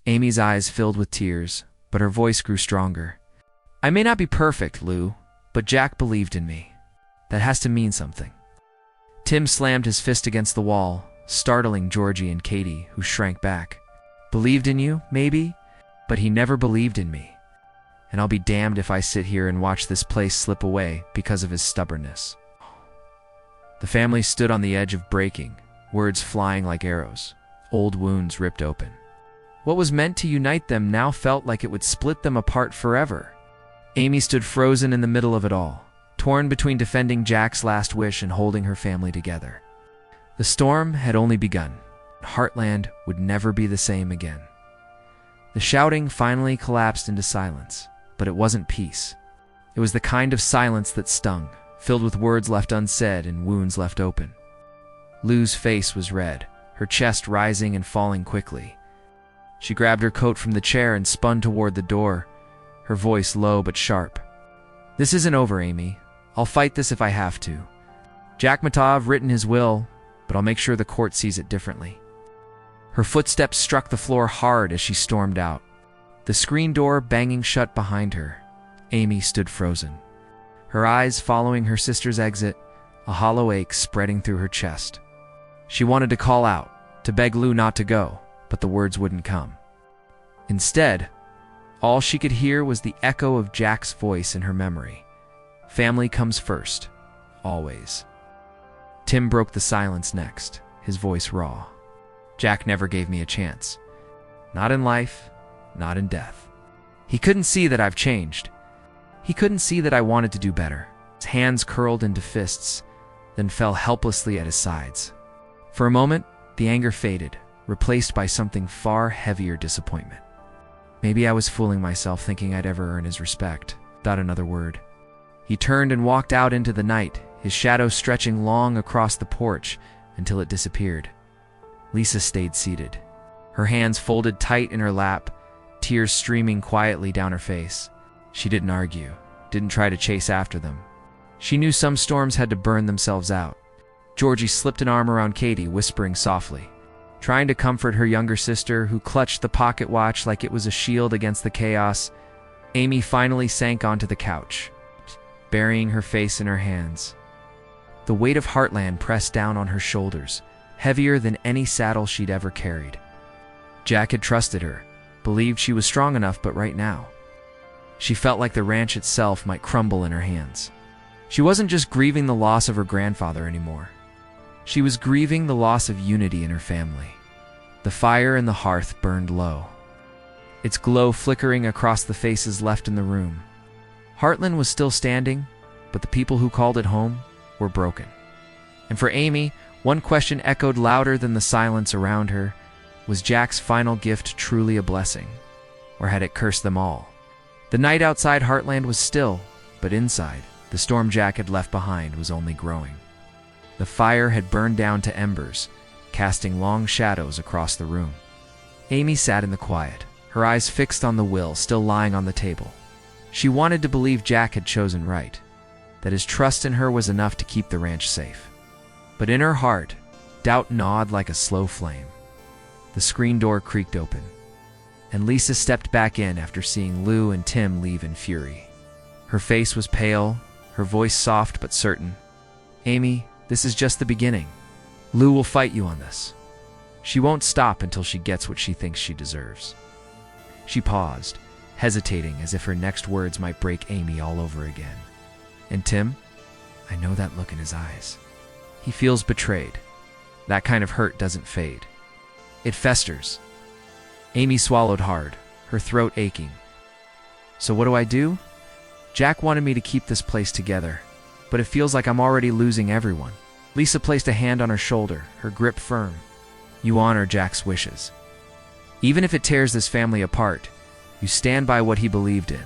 Amy's eyes filled with tears, but her voice grew stronger. I may not be perfect, Lou, but Jack believed in me. That has to mean something. Tim slammed his fist against the wall, startling Georgie and Katie, who shrank back. Believed in you, maybe? But he never believed in me. And I'll be damned if I sit here and watch this place slip away because of his stubbornness. The family stood on the edge of breaking, words flying like arrows, old wounds ripped open. What was meant to unite them now felt like it would split them apart forever. Amy stood frozen in the middle of it all, torn between defending Jack's last wish and holding her family together. The storm had only begun. Heartland would never be the same again. The shouting finally collapsed into silence, but it wasn't peace. It was the kind of silence that stung, filled with words left unsaid and wounds left open. Lou's face was red, her chest rising and falling quickly. She grabbed her coat from the chair and spun toward the door, her voice low but sharp. This isn't over, Amy. I'll fight this if I have to. Jack Matov written his will, but I'll make sure the court sees it differently. Her footsteps struck the floor hard as she stormed out, the screen door banging shut behind her. Amy stood frozen, her eyes following her sister's exit, a hollow ache spreading through her chest. She wanted to call out, to beg Lou not to go, but the words wouldn't come. Instead, all she could hear was the echo of Jack's voice in her memory. Family comes first, always. Tim broke the silence next, his voice raw. Jack never gave me a chance. Not in life, not in death. He couldn't see that I've changed. He couldn't see that I wanted to do better. His hands curled into fists, then fell helplessly at his sides. For a moment, the anger faded, replaced by something far heavier: disappointment. Maybe I was fooling myself thinking I'd ever earn his respect, without another word. He turned and walked out into the night, his shadow stretching long across the porch until it disappeared. Lisa stayed seated, her hands folded tight in her lap, tears streaming quietly down her face. She didn't argue, didn't try to chase after them. She knew some storms had to burn themselves out. Georgie slipped an arm around Katie, whispering softly, trying to comfort her younger sister, who clutched the pocket watch like it was a shield against the chaos. Amy finally sank onto the couch, burying her face in her hands. The weight of Heartland pressed down on her shoulders, heavier than any saddle she'd ever carried. Jack had trusted her, believed she was strong enough, but right now, she felt like the ranch itself might crumble in her hands. She wasn't just grieving the loss of her grandfather anymore. She was grieving the loss of unity in her family. The fire in the hearth burned low, its glow flickering across the faces left in the room. Heartland was still standing, but the people who called it home were broken. And for Amy, one question echoed louder than the silence around her. Was Jack's final gift truly a blessing, or had it cursed them all? The night outside Heartland was still, but inside, the storm Jack had left behind was only growing. The fire had burned down to embers, casting long shadows across the room. Amy sat in the quiet, her eyes fixed on the will still lying on the table. She wanted to believe Jack had chosen right, that his trust in her was enough to keep the ranch safe. But in her heart, doubt gnawed like a slow flame. The screen door creaked open, and Lisa stepped back in after seeing Lou and Tim leave in fury. Her face was pale, her voice soft but certain. Amy, this is just the beginning. Lou will fight you on this. She won't stop until she gets what she thinks she deserves. She paused, hesitating as if her next words might break Amy all over again. And Tim? I know that look in his eyes. He feels betrayed. That kind of hurt doesn't fade. It festers. Amy swallowed hard, her throat aching. So what do I do? Jack wanted me to keep this place together, but it feels like I'm already losing everyone. Lisa placed a hand on her shoulder, her grip firm. You honor Jack's wishes. Even if it tears this family apart, you stand by what he believed in.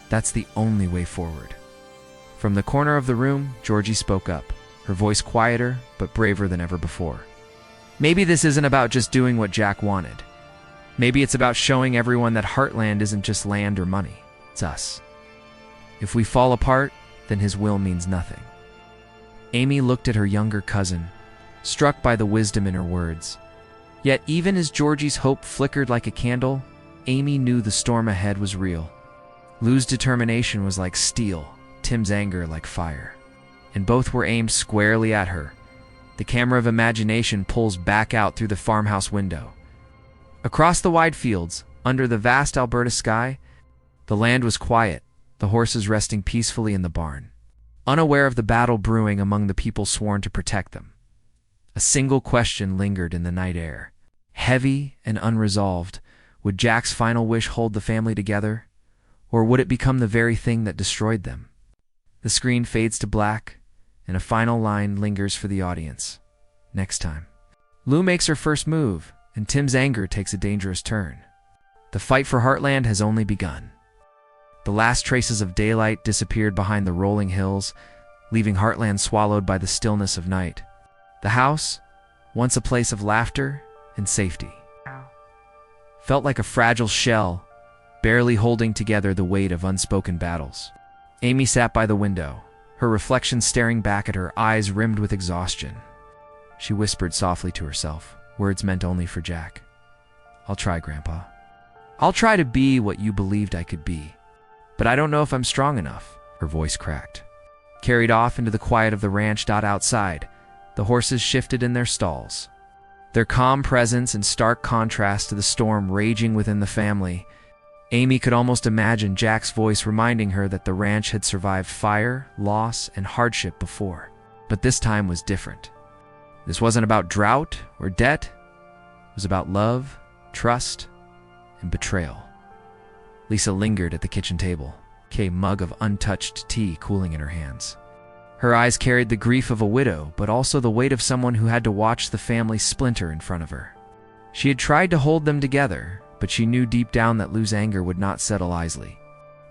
That's the only way forward. From the corner of the room, Georgie spoke up, her voice quieter but braver than ever before. Maybe this isn't about just doing what Jack wanted. Maybe it's about showing everyone that Heartland isn't just land or money. It's us. If we fall apart, then his will means nothing. Amy looked at her younger cousin, struck by the wisdom in her words. Yet even as Georgie's hope flickered like a candle, Amy knew the storm ahead was real. Lou's determination was like steel, Tim's anger like fire. And both were aimed squarely at her. The camera of imagination pulls back out through the farmhouse window. Across the wide fields, under the vast Alberta sky, the land was quiet, the horses resting peacefully in the barn, unaware of the battle brewing among the people sworn to protect them. A single question lingered in the night air. Heavy and unresolved, would Jack's final wish hold the family together, or would it become the very thing that destroyed them? The screen fades to black, and a final line lingers for the audience. Next time. Lou makes her first move, and Tim's anger takes a dangerous turn. The fight for Heartland has only begun. The last traces of daylight disappeared behind the rolling hills, leaving Heartland swallowed by the stillness of night. The house, once a place of laughter and safety, felt like a fragile shell, barely holding together the weight of unspoken battles. Amy sat by the window, her reflection staring back at her, eyes rimmed with exhaustion. She whispered softly to herself, words meant only for Jack. "I'll try, Grandpa. I'll try to be what you believed I could be. But I don't know if I'm strong enough." Her voice cracked. Carried off into the quiet of the ranch. Outside, the horses shifted in their stalls. Their calm presence in stark contrast to the storm raging within the family. Amy could almost imagine Jack's voice reminding her that the ranch had survived fire, loss, and hardship before. But this time was different. This wasn't about drought or debt. It was about love, trust, and betrayal. Lisa lingered at the kitchen table, a mug of untouched tea cooling in her hands. Her eyes carried the grief of a widow, but also the weight of someone who had to watch the family splinter in front of her. She had tried to hold them together, but she knew deep down that Lou's anger would not settle easily.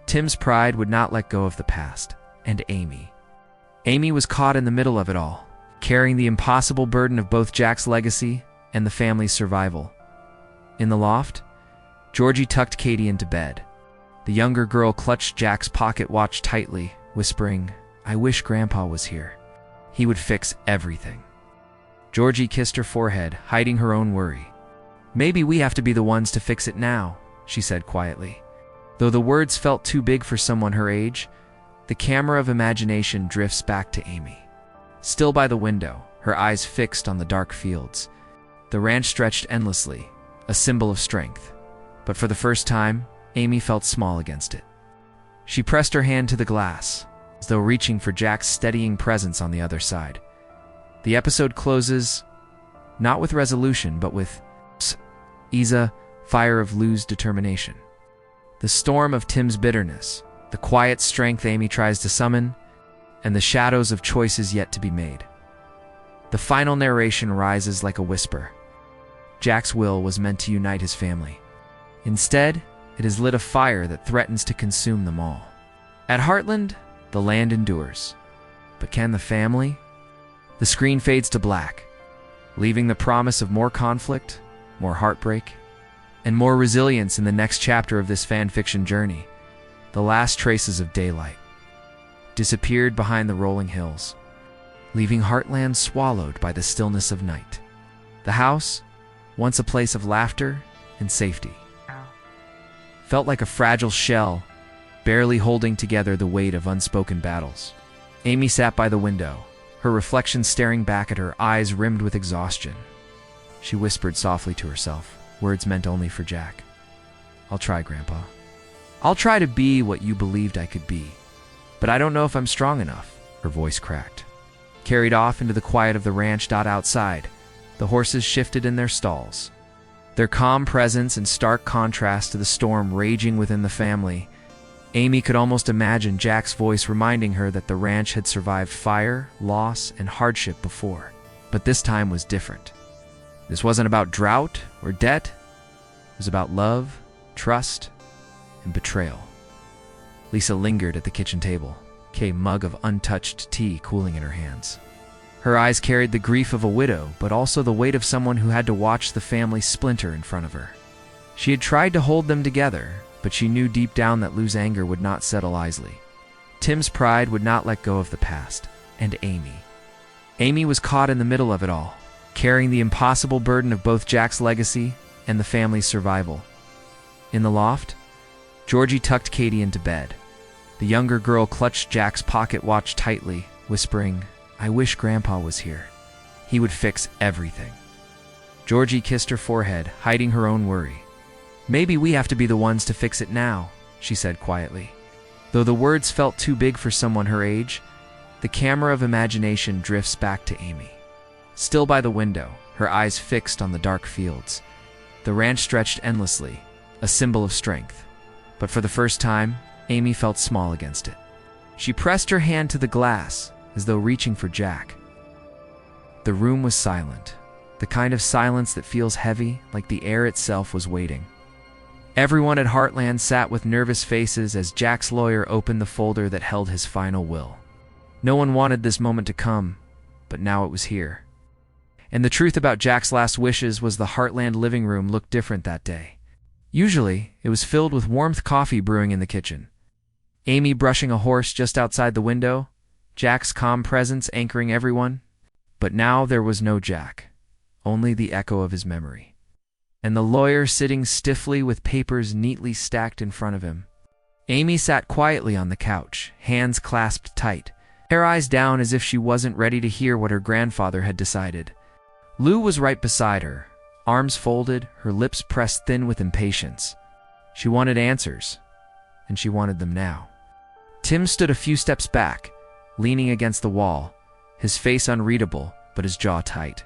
Tim's pride would not let go of the past, and Amy. Amy was caught in the middle of it all, carrying the impossible burden of both Jack's legacy and the family's survival. In the loft, Georgie tucked Katie into bed. The younger girl clutched Jack's pocket watch tightly, whispering, "I wish Grandpa was here. He would fix everything." Georgie kissed her forehead, hiding her own worry. "Maybe we have to be the ones to fix it now," she said quietly. Though the words felt too big for someone her age, the camera of imagination drifts back to Amy. Still by the window, her eyes fixed on the dark fields. The ranch stretched endlessly, a symbol of strength. But for the first time, Amy felt small against it. She pressed her hand to the glass, as though reaching for Jack's steadying presence on the other side. The episode closes, not with resolution, but with Isa, fire of Lou's determination. The storm of Tim's bitterness, the quiet strength Amy tries to summon, and the shadows of choices yet to be made. The final narration rises like a whisper. Jack's will was meant to unite his family. Instead, it has lit a fire that threatens to consume them all. At Heartland, the land endures. But can the family? The screen fades to black, leaving the promise of more conflict, more heartbreak, and more resilience in the next chapter of this fanfiction journey. The last traces of daylight disappeared behind the rolling hills, leaving Heartland swallowed by the stillness of night. The house, once a place of laughter and safety, felt like a fragile shell, barely holding together the weight of unspoken battles. Amy sat by the window, her reflection staring back at her, eyes rimmed with exhaustion. She whispered softly to herself, words meant only for Jack. "I'll try, Grandpa. I'll try to be what you believed I could be. But I don't know if I'm strong enough." Her voice cracked. Carried off into the quiet of the ranch. Outside, the horses shifted in their stalls. Their calm presence in stark contrast to the storm raging within the family. Amy could almost imagine Jack's voice reminding her that the ranch had survived fire, loss, and hardship before. But this time was different. This wasn't about drought or debt. It was about love, trust, and betrayal. Lisa lingered at the kitchen table, a mug of untouched tea cooling in her hands. Her eyes carried the grief of a widow, but also the weight of someone who had to watch the family splinter in front of her. She had tried to hold them together, but she knew deep down that Lou's anger would not settle easily. Tim's pride would not let go of the past, and Amy. Amy was caught in the middle of it all, carrying the impossible burden of both Jack's legacy and the family's survival. In the loft, Georgie tucked Katie into bed. The younger girl clutched Jack's pocket watch tightly, whispering, "I wish Grandpa was here. He would fix everything." Georgie kissed her forehead, hiding her own worry. "Maybe we have to be the ones to fix it now," she said quietly. Though the words felt too big for someone her age, the camera of imagination drifts back to Amy. Still by the window, her eyes fixed on the dark fields. The ranch stretched endlessly, a symbol of strength. But for the first time, Amy felt small against it. She pressed her hand to the glass, as though reaching for Jack. The room was silent, the kind of silence that feels heavy, like the air itself was waiting. Everyone at Heartland sat with nervous faces as Jack's lawyer opened the folder that held his final will. No one wanted this moment to come, but now it was here. And the truth about Jack's last wishes was the Heartland living room looked different that day. Usually, it was filled with warmth coffee brewing in the kitchen. Amy brushing a horse just outside the window, Jack's calm presence anchoring everyone. But now there was no Jack, only the echo of his memory. And the lawyer sitting stiffly with papers neatly stacked in front of him. Amy sat quietly on the couch, hands clasped tight, her eyes down as if she wasn't ready to hear what her grandfather had decided. Lou was right beside her, arms folded, her lips pressed thin with impatience. She wanted answers, and she wanted them now. Tim stood a few steps back, leaning against the wall, his face unreadable, but his jaw tight.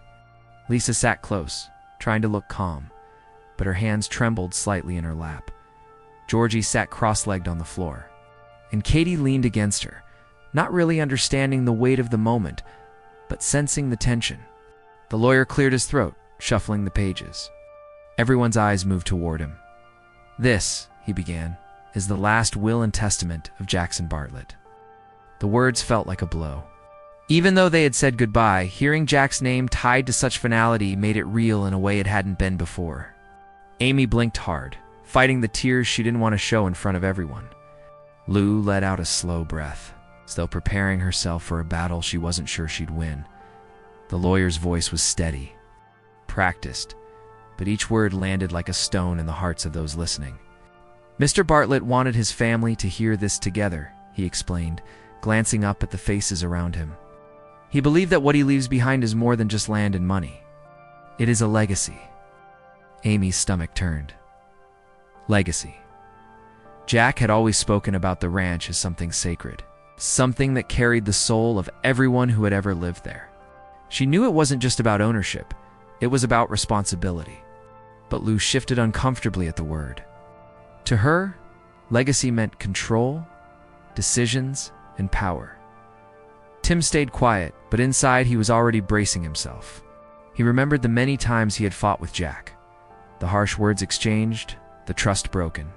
Lisa sat close, trying to look calm, but her hands trembled slightly in her lap. Georgie sat cross-legged on the floor, and Katie leaned against her, not really understanding the weight of the moment, but sensing the tension. The lawyer cleared his throat, shuffling the pages. Everyone's eyes moved toward him. "This," he began, "is the last will and testament of Jackson Bartlett." The words felt like a blow. Even though they had said goodbye, hearing Jack's name tied to such finality made it real in a way it hadn't been before. Amy blinked hard, fighting the tears she didn't want to show in front of everyone. Lou let out a slow breath, as though preparing herself for a battle she wasn't sure she'd win. The lawyer's voice was steady, practiced, but each word landed like a stone in the hearts of those listening. "Mr. Bartlett wanted his family to hear this together," he explained, glancing up at the faces around him. "He believed that what he leaves behind is more than just land and money. It is a legacy." Amy's stomach turned. Legacy. Jack had always spoken about the ranch as something sacred, something that carried the soul of everyone who had ever lived there. She knew it wasn't just about ownership, it was about responsibility. But Lou shifted uncomfortably at the word. To her, legacy meant control, decisions, and power. Tim stayed quiet, but inside he was already bracing himself. He remembered the many times he had fought with Jack. The harsh words exchanged, the trust broken.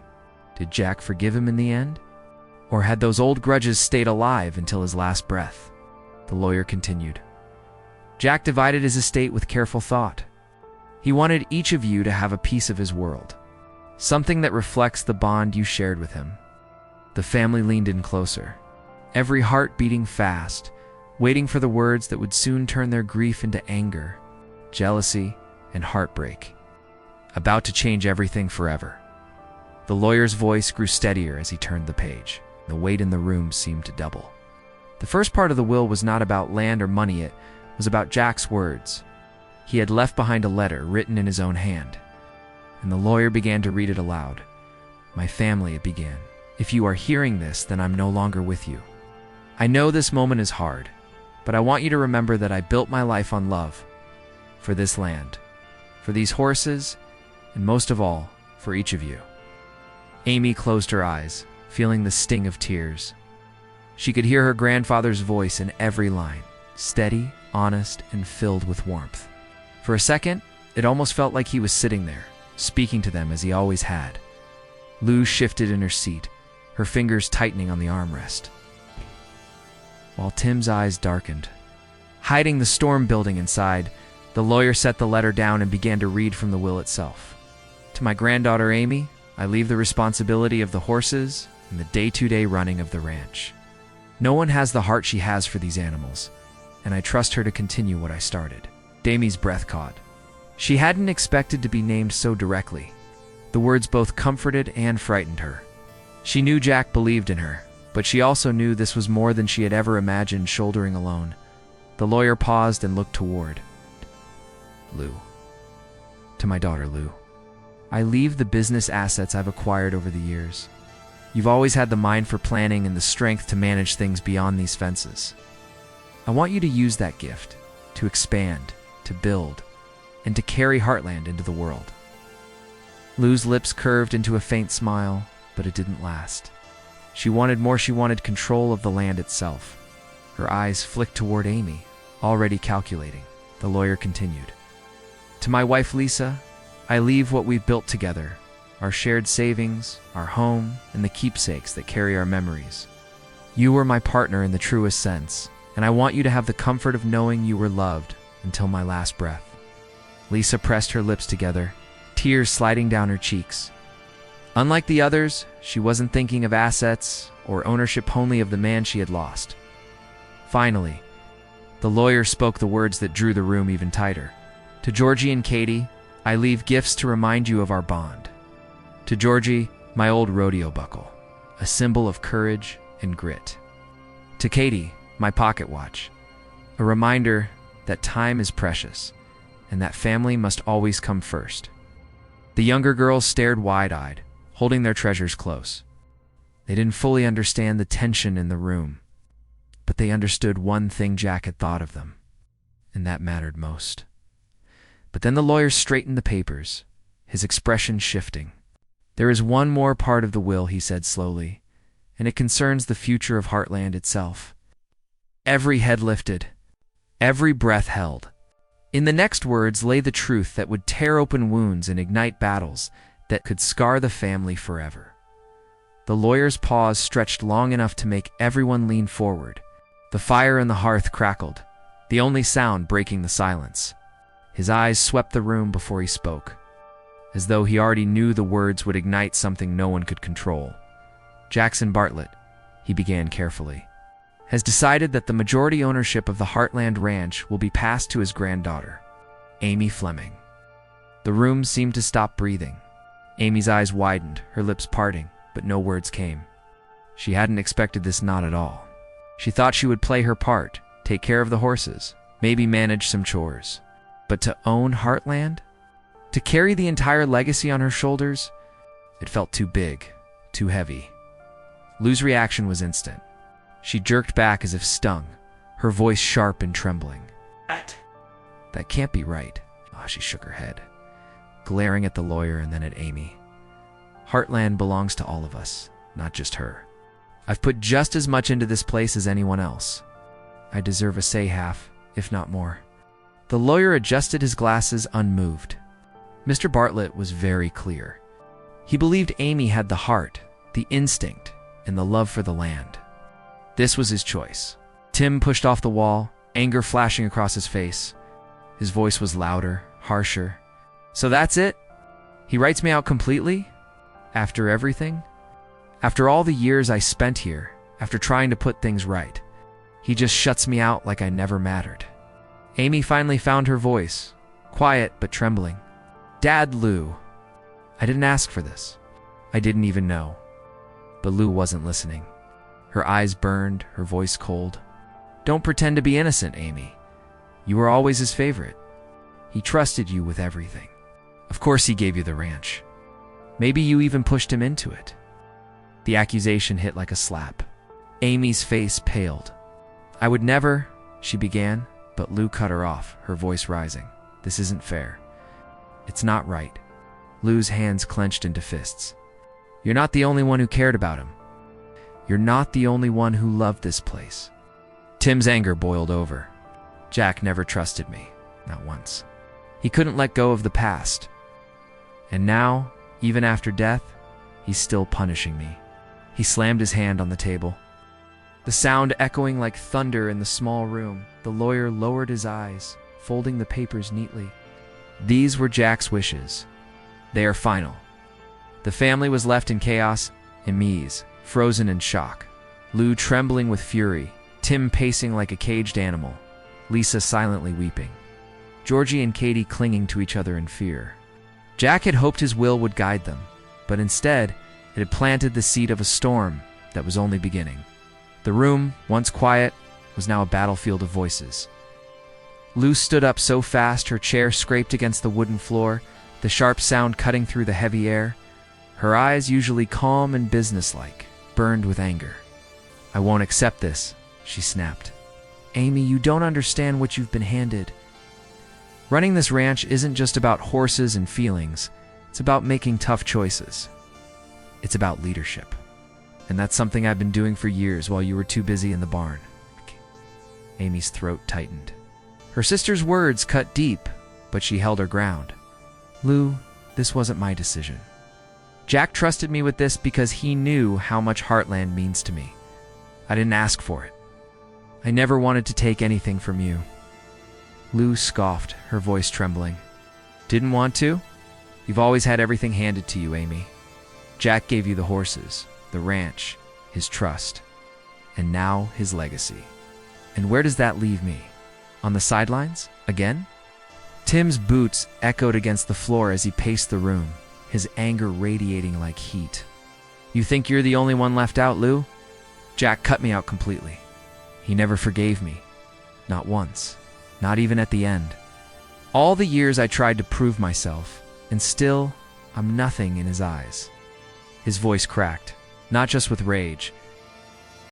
Did Jack forgive him in the end? Or had those old grudges stayed alive until his last breath? The lawyer continued. Jack divided his estate with careful thought. He wanted each of you to have a piece of his world, something that reflects the bond you shared with him. The family leaned in closer, every heart beating fast, waiting for the words that would soon turn their grief into anger, jealousy, and heartbreak, about to change everything forever. The lawyer's voice grew steadier as he turned the page. The weight in the room seemed to double. The first part of the will was not about land or money, it was about Jack's words. He had left behind a letter written in his own hand, and the lawyer began to read it aloud. "My family," it began, "if you are hearing this, then I'm no longer with you. I know this moment is hard, but I want you to remember that I built my life on love, for this land, for these horses, and most of all, for each of you." Amy closed her eyes, feeling the sting of tears. She could hear her grandfather's voice in every line, steady, honest, and filled with warmth. For a second, it almost felt like he was sitting there, speaking to them as he always had. Lou shifted in her seat, her fingers tightening on the armrest, while Tim's eyes darkened. Hiding the storm building inside, the lawyer set the letter down and began to read from the will itself. "To my granddaughter Amy, I leave the responsibility of the horses and the day-to-day running of the ranch. No one has the heart she has for these animals, and I trust her to continue what I started. Amy's breath caught. She hadn't expected to be named so directly. The words both comforted and frightened her. She knew Jack believed in her, but she also knew this was more than she had ever imagined shouldering alone. The lawyer paused and looked toward Lou. To my daughter, Lou. I leave the business assets I've acquired over the years. You've always had the mind for planning and the strength to manage things beyond these fences. I want you to use that gift to expand, to build, and to carry Heartland into the world. Lou's lips curved into a faint smile, but it didn't last. She wanted more. She wanted control of the land itself. Her eyes flicked toward Amy, already calculating. The lawyer continued. To my wife, Lisa, I leave what we've built together, our shared savings, our home, and the keepsakes that carry our memories. You were my partner in the truest sense, and I want you to have the comfort of knowing you were loved until my last breath. Lisa pressed her lips together, tears sliding down her cheeks. Unlike the others, she wasn't thinking of assets or ownership, only of the man she had lost. Finally, the lawyer spoke the words that drew the room even tighter. To Georgie and Katie, I leave gifts to remind you of our bond. To Georgie, my old rodeo buckle, a symbol of courage and grit. To Katie, my pocket watch, a reminder that time is precious and that family must always come first. The younger girls stared wide-eyed, holding their treasures close. They didn't fully understand the tension in the room, but they understood one thing: Jack had thought of them, and that mattered most. But then the lawyer straightened the papers, his expression shifting. There is one more part of the will, he said slowly, and it concerns the future of Heartland itself. Every head lifted, every breath held. In the next words lay the truth that would tear open wounds and ignite battles that could scar the family forever. The lawyer's pause stretched long enough to make everyone lean forward. The fire in the hearth crackled, the only sound breaking the silence. His eyes swept the room before he spoke, as though he already knew the words would ignite something no one could control. Jackson Bartlett, he began carefully, has decided that the majority ownership of the Heartland Ranch will be passed to his granddaughter, Amy Fleming. The room seemed to stop breathing. Amy's eyes widened, her lips parting, but no words came. She hadn't expected this, not at all. She thought she would play her part, take care of the horses, maybe manage some chores. But to own Heartland? To carry the entire legacy on her shoulders? It felt too big, too heavy. Lou's reaction was instant. She jerked back as if stung, her voice sharp and trembling. That can't be right. She shook her head, glaring at the lawyer and then at Amy. Heartland belongs to all of us, not just her. I've put just as much into this place as anyone else. I deserve a say, half, if not more. The lawyer adjusted his glasses, unmoved. Mr. Bartlett was very clear. He believed Amy had the heart, the instinct, and the love for the land. This was his choice. Tim pushed off the wall, anger flashing across his face. His voice was louder, harsher. So that's it? He writes me out completely? After everything? After all the years I spent here, after trying to put things right, he just shuts me out like I never mattered. Amy finally found her voice, quiet but trembling. Dad, Lou, I didn't ask for this. I didn't even know. But Lou wasn't listening. Her eyes burned, her voice cold. Don't pretend to be innocent, Amy. You were always his favorite. He trusted you with everything. Of course he gave you the ranch. Maybe you even pushed him into it. The accusation hit like a slap. Amy's face paled. I would never, she began, but Lou cut her off, her voice rising. This isn't fair. It's not right. Lou's hands clenched into fists. You're not the only one who cared about him. You're not the only one who loved this place. Tim's anger boiled over. Jack never trusted me, not once. He couldn't let go of the past. And now, even after death, he's still punishing me. He slammed his hand on the table. The sound echoing like thunder in the small room. The lawyer lowered his eyes, folding the papers neatly. These were Jack's wishes. They are final. The family was left in chaos, unease, frozen in shock. Lou trembling with fury, Tim pacing like a caged animal, Lisa silently weeping. Georgie and Katie clinging to each other in fear. Jack had hoped his will would guide them, but instead, it had planted the seed of a storm that was only beginning. The room, once quiet, was now a battlefield of voices. Lou stood up so fast her chair scraped against the wooden floor, the sharp sound cutting through the heavy air. Her eyes, usually calm and businesslike, burned with anger. "I won't accept this," she snapped. "Amy, you don't understand what you've been handed. Running this ranch isn't just about horses and feelings. It's about making tough choices. It's about leadership. And that's something I've been doing for years while you were too busy in the barn." Amy's throat tightened. Her sister's words cut deep, but she held her ground. "Lou, this wasn't my decision. Jack trusted me with this because he knew how much Heartland means to me. I didn't ask for it. I never wanted to take anything from you." Lou scoffed, her voice trembling. "Didn't want to? You've always had everything handed to you, Amy. Jack gave you the horses, the ranch, his trust, and now his legacy. And where does that leave me? On the sidelines? Again?" Tim's boots echoed against the floor as he paced the room, his anger radiating like heat. "You think you're the only one left out, Lou? Jack cut me out completely. He never forgave me. Not once. Not even at the end. All the years I tried to prove myself, and still, I'm nothing in his eyes." His voice cracked, not just with rage,